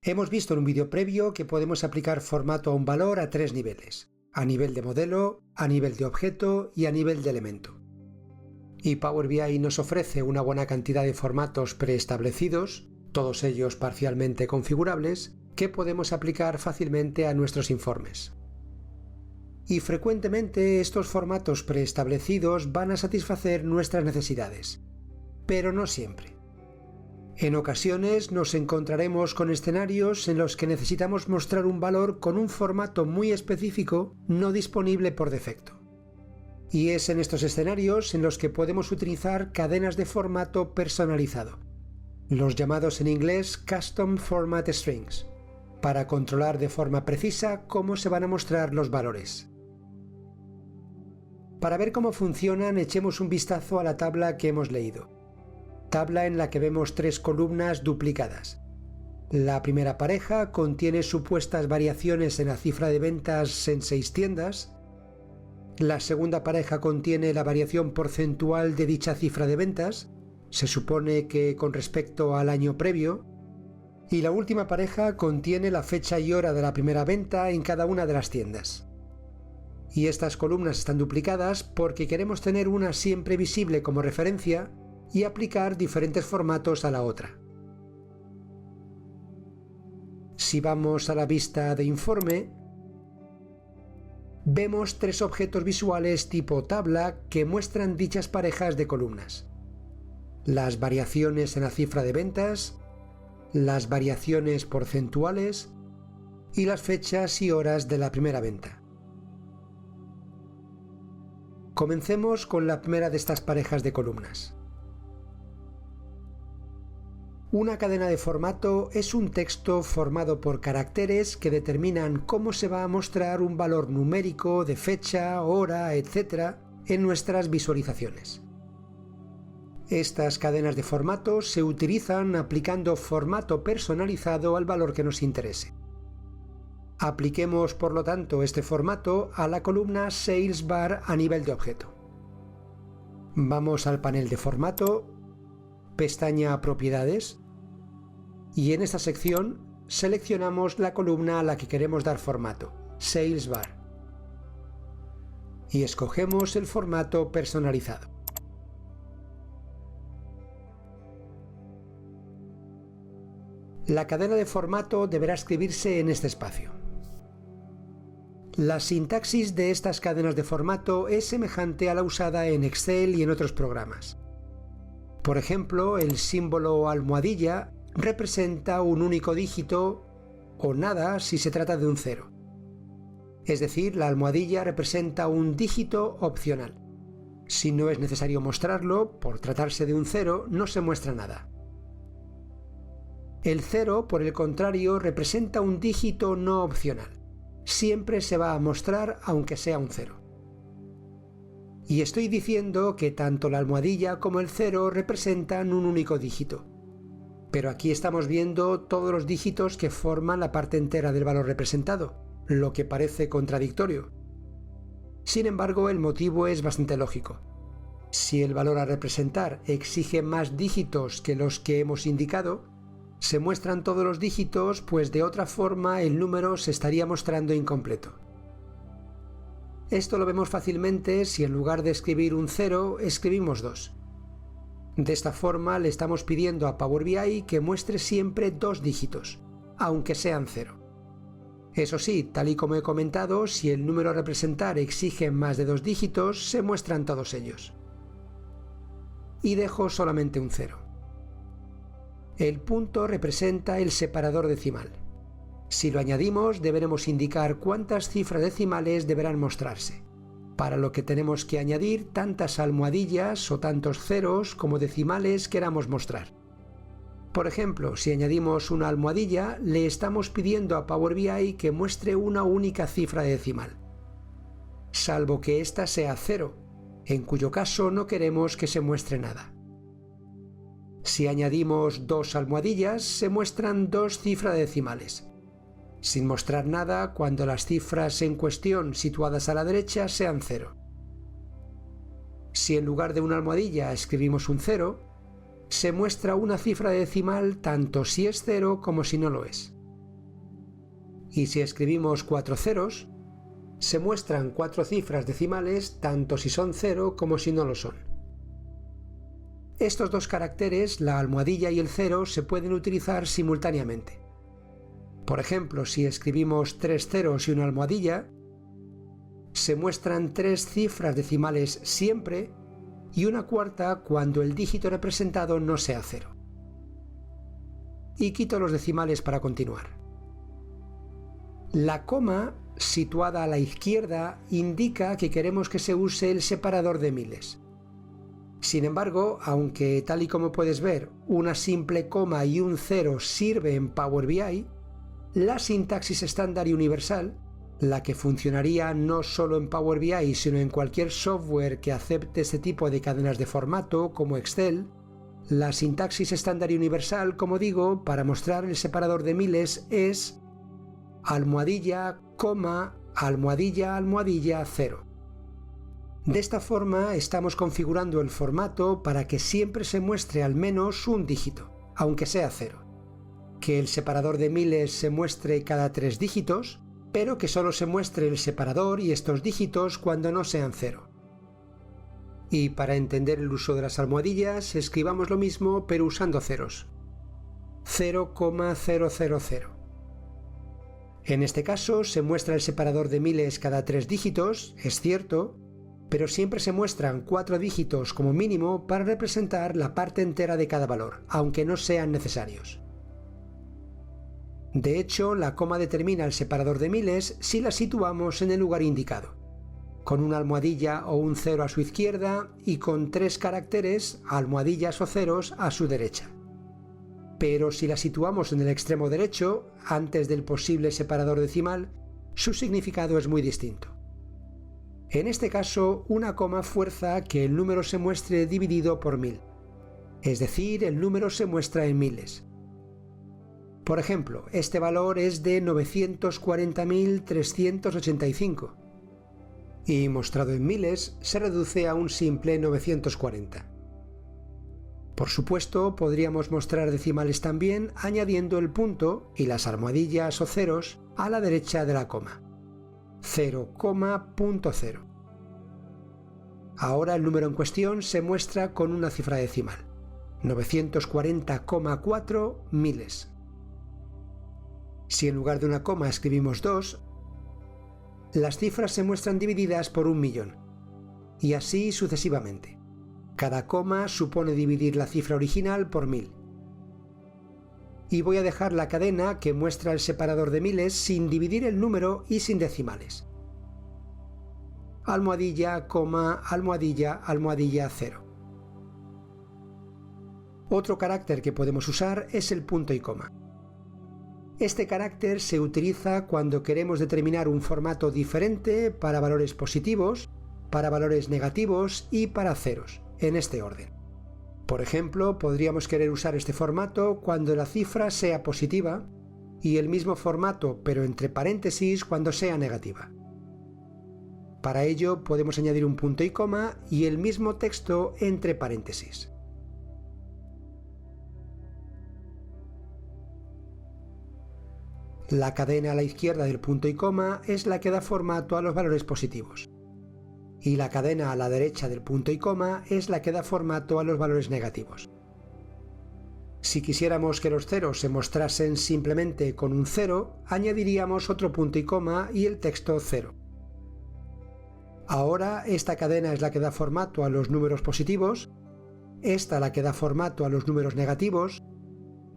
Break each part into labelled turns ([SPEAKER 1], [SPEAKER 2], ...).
[SPEAKER 1] Hemos visto en un vídeo previo que podemos aplicar formato a un valor a tres niveles: a nivel de modelo, a nivel de objeto y a nivel de elemento. Y Power BI nos ofrece una buena cantidad de formatos preestablecidos, todos ellos parcialmente configurables, que podemos aplicar fácilmente a nuestros informes. Y frecuentemente estos formatos preestablecidos van a satisfacer nuestras necesidades, pero no siempre. En ocasiones nos encontraremos con escenarios en los que necesitamos mostrar un valor con un formato muy específico no disponible por defecto. Y es en estos escenarios en los que podemos utilizar cadenas de formato personalizado, los llamados en inglés Custom Format Strings, para controlar de forma precisa cómo se van a mostrar los valores. Para ver cómo funcionan, echemos un vistazo a la tabla que hemos leído. Tabla en la que vemos tres columnas duplicadas. La primera pareja contiene supuestas variaciones en la cifra de ventas en 6 tiendas. La segunda pareja contiene la variación porcentual de dicha cifra de ventas, se supone que con respecto al año previo. Y la última pareja contiene la fecha y hora de la primera venta en cada una de las tiendas. Y estas columnas están duplicadas porque queremos tener una siempre visible como referencia y aplicar diferentes formatos a la otra. Si vamos a la vista de informe, vemos tres objetos visuales tipo tabla que muestran dichas parejas de columnas: las variaciones en la cifra de ventas, las variaciones porcentuales y las fechas y horas de la primera venta. Comencemos con la primera de estas parejas de columnas. Una cadena de formato es un texto formado por caracteres que determinan cómo se va a mostrar un valor numérico de fecha, hora, etc. en nuestras visualizaciones. Estas cadenas de formato se utilizan aplicando formato personalizado al valor que nos interese. Apliquemos, por lo tanto, este formato a la columna Sales Bar a nivel de objeto. Vamos al panel de formato, pestaña Propiedades, y en esta sección seleccionamos la columna a la que queremos dar formato, Sales Bar, y escogemos el formato personalizado. La cadena de formato deberá escribirse en este espacio. La sintaxis de estas cadenas de formato es semejante a la usada en Excel y en otros programas. Por ejemplo, el símbolo almohadilla representa un único dígito o nada si se trata de un 0. Es decir, la almohadilla representa un dígito opcional. Si no es necesario mostrarlo, por tratarse de un 0, no se muestra nada. El 0, por el contrario, representa un dígito no opcional. Siempre se va a mostrar aunque sea un 0. Y estoy diciendo que tanto la almohadilla como el 0 representan un único dígito. Pero aquí estamos viendo todos los dígitos que forman la parte entera del valor representado, lo que parece contradictorio. Sin embargo, el motivo es bastante lógico. Si el valor a representar exige más dígitos que los que hemos indicado, se muestran todos los dígitos, pues de otra forma el número se estaría mostrando incompleto. Esto lo vemos fácilmente si en lugar de escribir un 0, escribimos 2. De esta forma le estamos pidiendo a Power BI que muestre siempre 2 dígitos, aunque sean 0. Eso sí, tal y como he comentado, si el número a representar exige más de 2 dígitos, se muestran todos ellos. Y dejo solamente un 0. El punto representa el separador decimal. Si lo añadimos, deberemos indicar cuántas cifras decimales deberán mostrarse, para lo que tenemos que añadir tantas almohadillas o tantos ceros como decimales queramos mostrar. Por ejemplo, si añadimos una almohadilla, le estamos pidiendo a Power BI que muestre una única cifra decimal, salvo que ésta sea 0, en cuyo caso no queremos que se muestre nada. Si añadimos 2 almohadillas, se muestran 2 cifras decimales, sin mostrar nada cuando las cifras en cuestión situadas a la derecha sean 0. Si en lugar de una almohadilla escribimos un 0, se muestra una cifra decimal tanto si es 0 como si no lo es. Y si escribimos 4 ceros, se muestran 4 cifras decimales tanto si son 0 como si no lo son. Estos dos caracteres, la almohadilla y el 0, se pueden utilizar simultáneamente. Por ejemplo, si escribimos 3 ceros y una almohadilla, se muestran 3 cifras decimales siempre y una cuarta cuando el dígito representado no sea 0. Y quito los decimales para continuar. La coma, situada a la izquierda, indica que queremos que se use el separador de miles. Sin embargo, aunque tal y como puedes ver, una simple coma y un 0 sirve en Power BI, la sintaxis estándar y universal, la que funcionaría no solo en Power BI sino en cualquier software que acepte este tipo de cadenas de formato como Excel, la sintaxis estándar y universal, como digo, para mostrar el separador de miles es almohadilla, coma, almohadilla, almohadilla, 0. De esta forma estamos configurando el formato para que siempre se muestre al menos un dígito, aunque sea 0. Que el separador de miles se muestre cada 3 dígitos, pero que solo se muestre el separador y estos dígitos cuando no sean 0. Y para entender el uso de las almohadillas, escribamos lo mismo pero usando ceros. 0,000. En este caso se muestra el separador de miles cada 3 dígitos, es cierto, pero siempre se muestran 4 dígitos como mínimo para representar la parte entera de cada valor, aunque no sean necesarios. De hecho, la coma determina el separador de miles si la situamos en el lugar indicado, con una almohadilla o un 0 a su izquierda y con 3 caracteres, almohadillas o ceros, a su derecha. Pero si la situamos en el extremo derecho, antes del posible separador decimal, su significado es muy distinto. En este caso, una coma fuerza que el número se muestre dividido por 1000, es decir, el número se muestra en miles. Por ejemplo, este valor es de 940.385 y mostrado en miles se reduce a un simple 940. Por supuesto, podríamos mostrar decimales también añadiendo el punto y las almohadillas o ceros a la derecha de la coma. 0,0. Ahora el número en cuestión se muestra con una cifra decimal, 940,4 miles. Si en lugar de una coma escribimos 2, las cifras se muestran divididas por 1.000.000, y así sucesivamente. Cada coma supone dividir la cifra original por 1000. Y voy a dejar la cadena que muestra el separador de miles sin dividir el número y sin decimales. Almohadilla, coma, almohadilla, almohadilla, 0. Otro carácter que podemos usar es el punto y coma. Este carácter se utiliza cuando queremos determinar un formato diferente para valores positivos, para valores negativos y para ceros, en este orden. Por ejemplo, podríamos querer usar este formato cuando la cifra sea positiva y el mismo formato pero entre paréntesis cuando sea negativa. Para ello podemos añadir un punto y coma y el mismo texto entre paréntesis. La cadena a la izquierda del punto y coma es la que da formato a los valores positivos. Y la cadena a la derecha del punto y coma es la que da formato a los valores negativos. Si quisiéramos que los ceros se mostrasen simplemente con un 0, añadiríamos otro punto y coma y el texto 0. Ahora esta cadena es la que da formato a los números positivos, esta la que da formato a los números negativos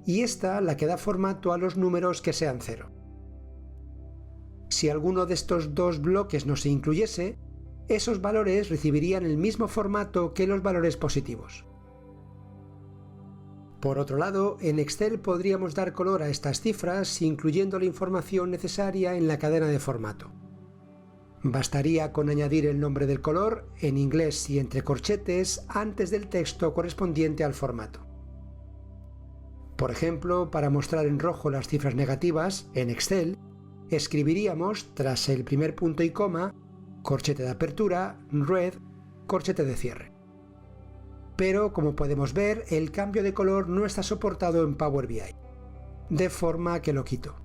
[SPEAKER 1] y esta la que da formato a los números que sean 0. Si alguno de estos dos bloques no se incluyese, esos valores recibirían el mismo formato que los valores positivos. Por otro lado, en Excel podríamos dar color a estas cifras incluyendo la información necesaria en la cadena de formato. Bastaría con añadir el nombre del color, en inglés y entre corchetes, antes del texto correspondiente al formato. Por ejemplo, para mostrar en rojo las cifras negativas, en Excel, escribiríamos, tras el primer punto y coma, corchete de apertura, red, corchete de cierre. Pero, como podemos ver, el cambio de color no está soportado en Power BI, de forma que lo quito.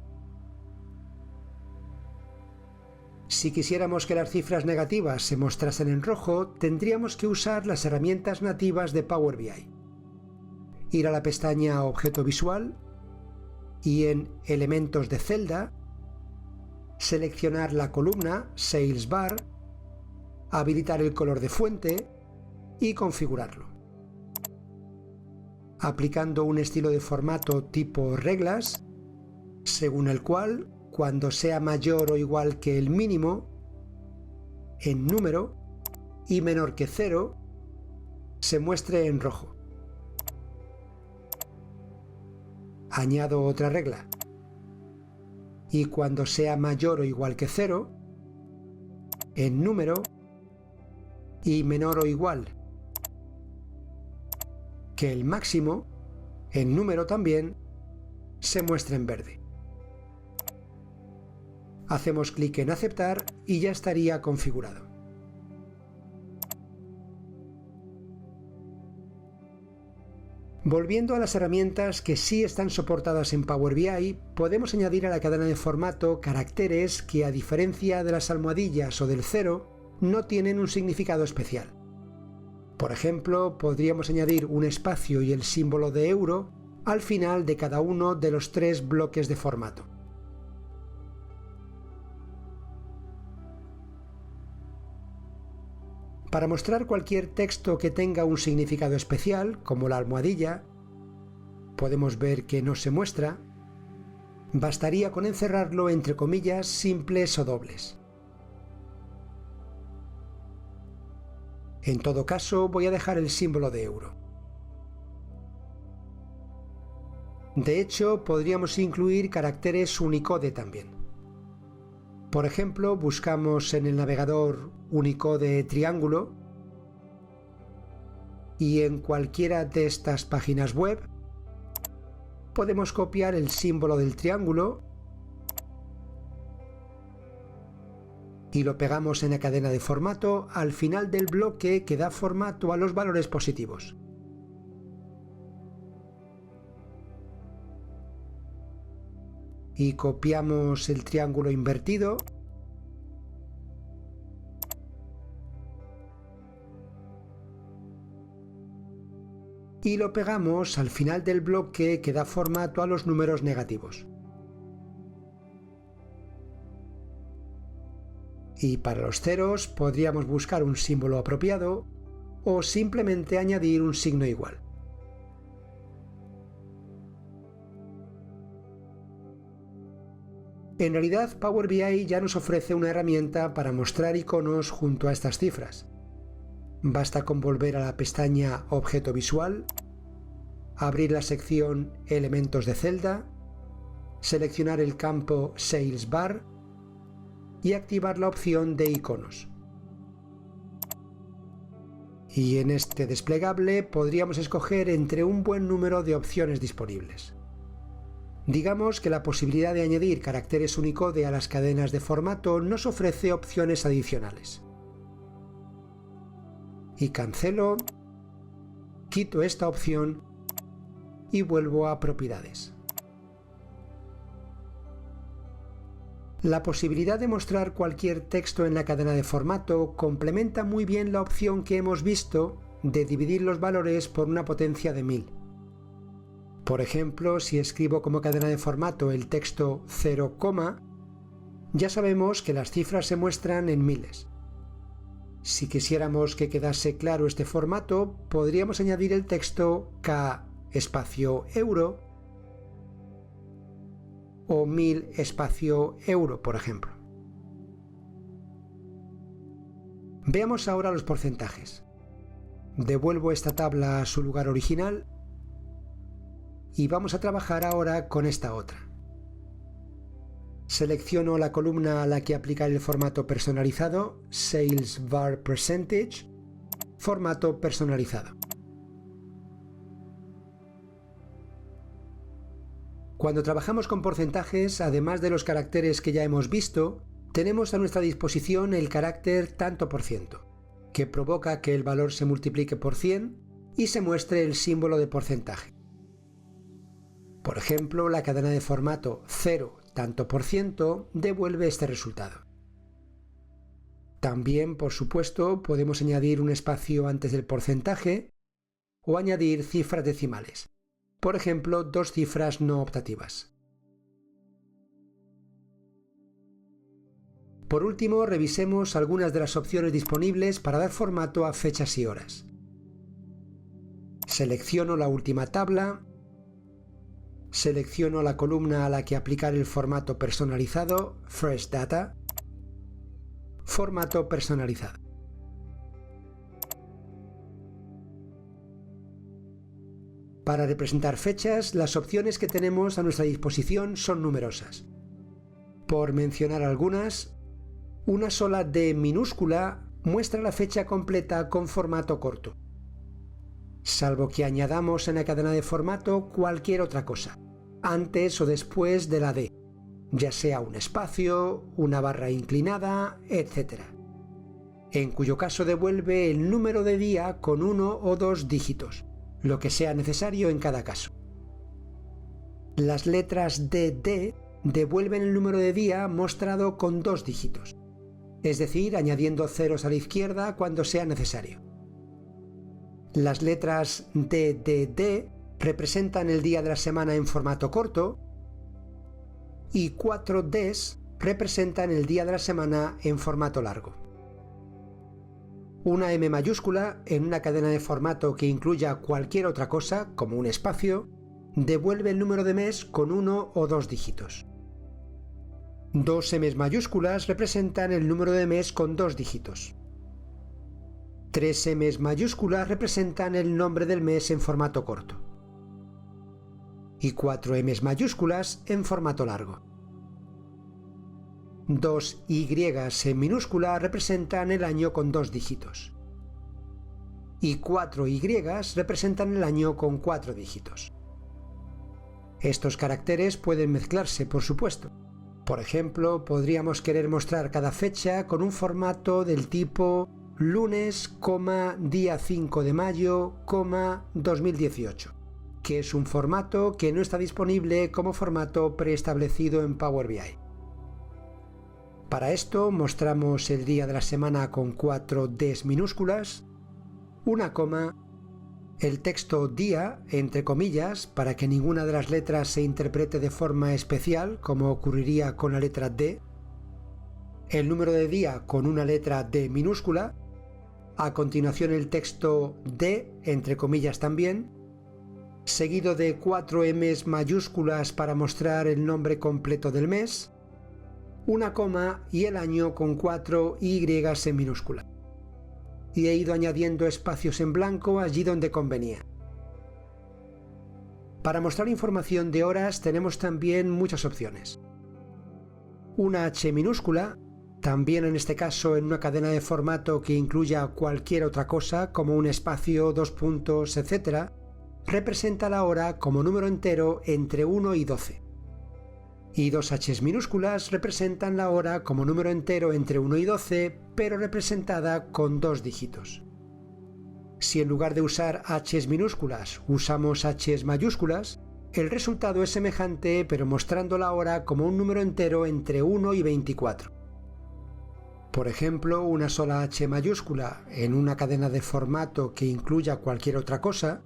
[SPEAKER 1] Si quisiéramos que las cifras negativas se mostrasen en rojo, tendríamos que usar las herramientas nativas de Power BI. Ir a la pestaña Objeto Visual y en Elementos de celda, seleccionar la columna Sales Bar, habilitar el color de fuente y configurarlo. Aplicando un estilo de formato tipo reglas, según el cual, cuando sea mayor o igual que el mínimo, en número, y menor que 0, se muestre en rojo. Añado otra regla. Y cuando sea mayor o igual que 0, en número, y menor o igual que el máximo, en número también, se muestra en verde. Hacemos clic en aceptar y ya estaría configurado. Volviendo a las herramientas que sí están soportadas en Power BI, podemos añadir a la cadena de formato caracteres que, a diferencia de las almohadillas o del cero, no tienen un significado especial. Por ejemplo, podríamos añadir un espacio y el símbolo de euro al final de cada uno de los 3 bloques de formato. Para mostrar cualquier texto que tenga un significado especial, como la almohadilla, podemos ver que no se muestra, bastaría con encerrarlo entre comillas simples o dobles. En todo caso, voy a dejar el símbolo de euro. De hecho, podríamos incluir caracteres Unicode también. Por ejemplo, buscamos en el navegador Unicode triángulo y en cualquiera de estas páginas web podemos copiar el símbolo del triángulo y lo pegamos en la cadena de formato al final del bloque que da formato a los valores positivos. Y copiamos el triángulo invertido y lo pegamos al final del bloque que da formato a los números negativos. Y para los ceros podríamos buscar un símbolo apropiado o simplemente añadir un signo igual. En realidad, Power BI ya nos ofrece una herramienta para mostrar iconos junto a estas cifras. Basta con volver a la pestaña Objeto Visual, abrir la sección Elementos de celda, seleccionar el campo Sales Bar y activar la opción de iconos. Y en este desplegable podríamos escoger entre un buen número de opciones disponibles. Digamos que la posibilidad de añadir caracteres Unicode a las cadenas de formato nos ofrece opciones adicionales. Y cancelo, quito esta opción y vuelvo a Propiedades. La posibilidad de mostrar cualquier texto en la cadena de formato complementa muy bien la opción que hemos visto de dividir los valores por una potencia de 1000. Por ejemplo, si escribo como cadena de formato el texto 0, ya sabemos que las cifras se muestran en miles. Si quisiéramos que quedase claro este formato, podríamos añadir el texto K espacio euro o 1000 espacio euro, por ejemplo. Veamos ahora los porcentajes. Devuelvo esta tabla a su lugar original y vamos a trabajar ahora con esta otra. Selecciono la columna a la que aplicar el formato personalizado, Sales Bar Percentage, formato personalizado. Cuando trabajamos con porcentajes, además de los caracteres que ya hemos visto, tenemos a nuestra disposición el carácter tanto por ciento, que provoca que el valor se multiplique por 100 y se muestre el símbolo de porcentaje. Por ejemplo, la cadena de formato 0 tanto por ciento devuelve este resultado. También, por supuesto, podemos añadir un espacio antes del porcentaje o añadir cifras decimales. Por ejemplo, 2 cifras no optativas. Por último, revisemos algunas de las opciones disponibles para dar formato a fechas y horas. Selecciono la última tabla, selecciono la columna a la que aplicar el formato personalizado, Fresh Data, formato personalizado. Para representar fechas, las opciones que tenemos a nuestra disposición son numerosas. Por mencionar algunas, una sola D minúscula muestra la fecha completa con formato corto, salvo que añadamos en la cadena de formato cualquier otra cosa, antes o después de la D, ya sea un espacio, una barra inclinada, etc., en cuyo caso devuelve el número de día con 1 o 2 dígitos, lo que sea necesario en cada caso. Las letras DD devuelven el número de día mostrado con 2 dígitos, es decir, añadiendo ceros a la izquierda cuando sea necesario. Las letras DDD representan el día de la semana en formato corto y 4 Ds representan el día de la semana en formato largo. Una M mayúscula en una cadena de formato que incluya cualquier otra cosa, como un espacio, devuelve el número de mes con 1 o 2 dígitos. 2 M's mayúsculas representan el número de mes con 2 dígitos. 3 M's mayúsculas representan el nombre del mes en formato corto. Y 4 M's mayúsculas en formato largo. 2 Y's en minúscula representan el año con 2 dígitos. Y 4 Y's representan el año con 4 dígitos. Estos caracteres pueden mezclarse, por supuesto. Por ejemplo, podríamos querer mostrar cada fecha con un formato del tipo lunes, día 5 de mayo, 2018, que es un formato que no está disponible como formato preestablecido en Power BI. Para esto mostramos el día de la semana con 4 Ds minúsculas, una coma, el texto día entre comillas para que ninguna de las letras se interprete de forma especial como ocurriría con la letra D, el número de día con una letra D minúscula, a continuación el texto D entre comillas también, seguido de 4 M's mayúsculas para mostrar el nombre completo del mes, una coma y el año con 4 Y's en minúscula. Y he ido añadiendo espacios en blanco allí donde convenía. Para mostrar información de horas tenemos también muchas opciones. Una H minúscula, también en este caso en una cadena de formato que incluya cualquier otra cosa como un espacio, 2 puntos, etc., representa la hora como número entero entre 1 y 12. Y 2 H's minúsculas representan la hora como número entero entre 1 y 12, pero representada con 2 dígitos. Si en lugar de usar H's minúsculas usamos H's mayúsculas, el resultado es semejante, pero mostrando la hora como un número entero entre 1 y 24. Por ejemplo, una sola H mayúscula en una cadena de formato que incluya cualquier otra cosa,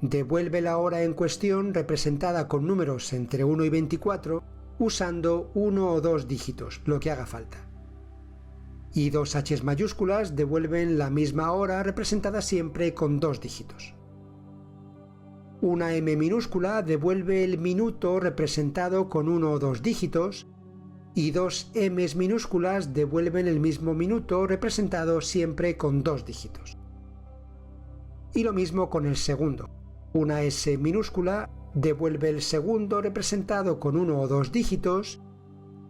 [SPEAKER 1] devuelve la hora en cuestión representada con números entre 1 y 24, usando 1 o 2 dígitos, lo que haga falta. Y 2 H's mayúsculas devuelven la misma hora representada siempre con 2 dígitos. Una M minúscula devuelve el minuto representado con 1 o 2 dígitos, y 2 M's minúsculas devuelven el mismo minuto representado siempre con 2 dígitos. Y lo mismo con el segundo. Una S minúscula devuelve el segundo representado con 1 o 2 dígitos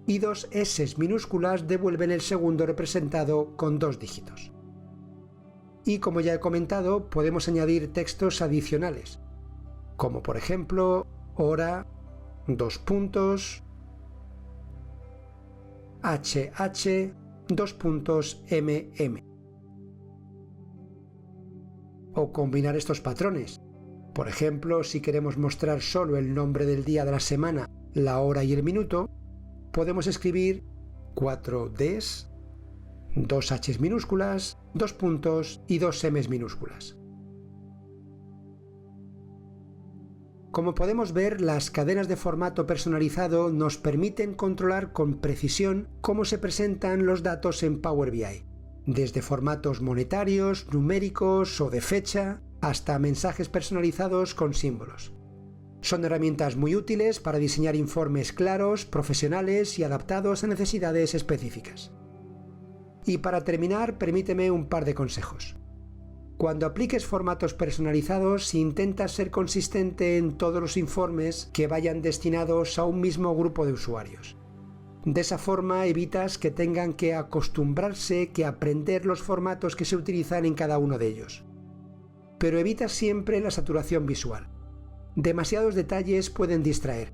[SPEAKER 1] y 2 S minúsculas devuelven el segundo representado con 2 dígitos. Y como ya he comentado, podemos añadir textos adicionales, como por ejemplo hora, 2 puntos, HH, 2 puntos MM. O combinar estos patrones. Por ejemplo, si queremos mostrar solo el nombre del día de la semana, la hora y el minuto, podemos escribir 4 Ds, 2 H's minúsculas, 2 puntos y 2 M's minúsculas. Como podemos ver, las cadenas de formato personalizado nos permiten controlar con precisión cómo se presentan los datos en Power BI, desde formatos monetarios, numéricos o de fecha, hasta mensajes personalizados con símbolos. Son herramientas muy útiles para diseñar informes claros, profesionales y adaptados a necesidades específicas. Y para terminar, permíteme un par de consejos. Cuando apliques formatos personalizados, intenta ser consistente en todos los informes que vayan destinados a un mismo grupo de usuarios. De esa forma evitas que tengan que acostumbrarse, que aprender los formatos que se utilizan en cada uno de ellos. Pero evita siempre la saturación visual. Demasiados detalles pueden distraer,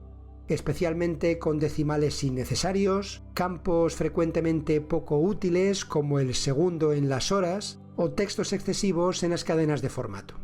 [SPEAKER 1] especialmente con decimales innecesarios, campos frecuentemente poco útiles como el segundo en las horas o textos excesivos en las cadenas de formato.